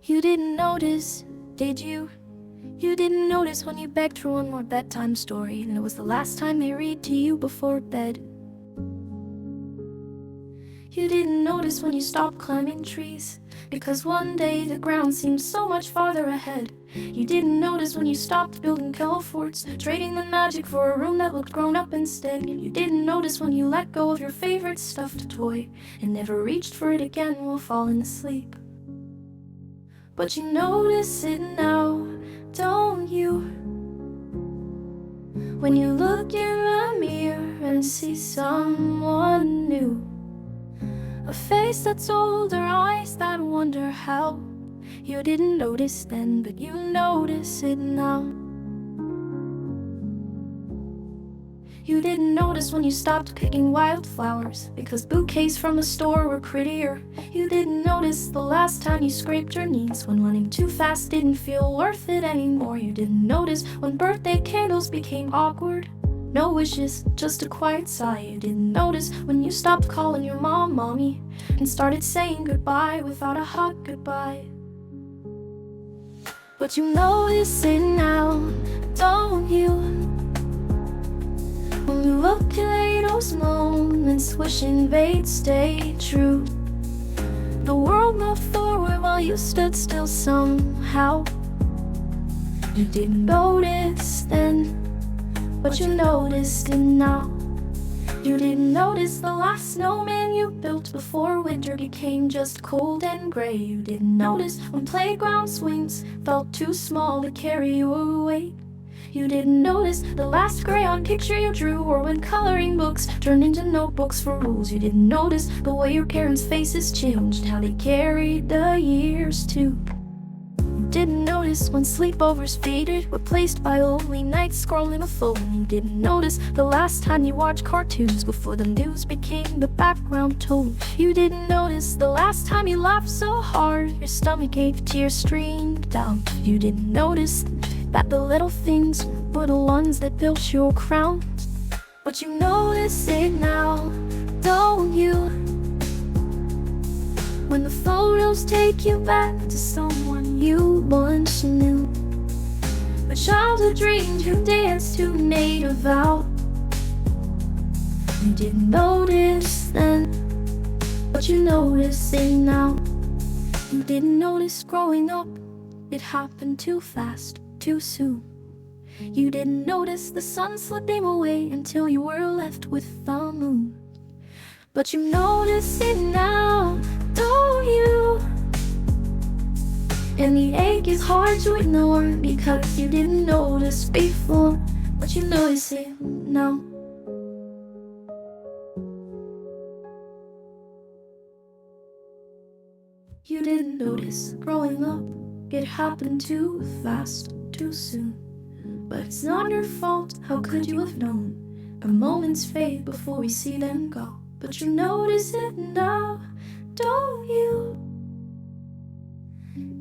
You didn't notice, did you? You didn't notice when you begged for one more bedtime story, and it was the last time they read to you before bed. You didn't notice when you stopped climbing trees, because one day the ground seemed so much farther ahead. You didn't notice when you stopped building pillow forts, trading the magic for a room that looked grown up instead. You didn't notice when you let go of your favorite stuffed toy and never reached for it again while falling asleep. But you notice it now, don't you? When you look in the mirror and see someone new, a face that's older, eyes that wonder how. You didn't notice then, but you notice it now. You didn't notice when you stopped picking wildflowers, because bouquets from the store were prettier. You didn't notice the last time you scraped your knees, when running too fast didn't feel worth it anymore. You didn't notice when birthday candles became awkward. No wishes, just a quiet sigh. You didn't notice when you stopped calling your mom mommy and started saying goodbye without a hug goodbye. But you notice it now, don't you? When you look at those moments, wishing they'd stay true. The world moved forward while you stood still somehow. You didn't notice then, but you noticed it now. You didn't notice the last snowman you built before winter became just cold and gray. You didn't notice when playground swings felt too small to carry your weight. You didn't notice the last crayon picture you drew, or when coloring books turned into notebooks for rules. You didn't notice the way your parents' faces changed, how they carried the years too. You didn't notice when sleepovers faded, replaced by lonely nights scrolling a phone. You didn't notice the last time you watched cartoons before the news became the background tone. You didn't notice the last time you laughed so hard your stomach ached, tears streamed down. You didn't notice that the little things were the ones that built your crown. But you notice it now, don't you? When the photos take you back to someone you once knew, the childhood dreams you danced to made a vow. You didn't notice then, but you notice it now. You didn't notice growing up, it happened too fast, too soon. You didn't notice the sun slipping away until you were left with the moon. But you notice it now, don't you? And the ache is hard to ignore, because you didn't notice before, but you notice it now. You didn't notice growing up, it happened too fast, too soon. But it's not your fault, how could you have known? Our moments fade before we see them go. But you notice it now, don't you?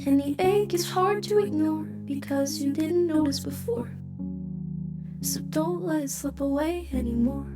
And the ache is hard to ignore, because you didn't notice before. So don't let it slip away anymore.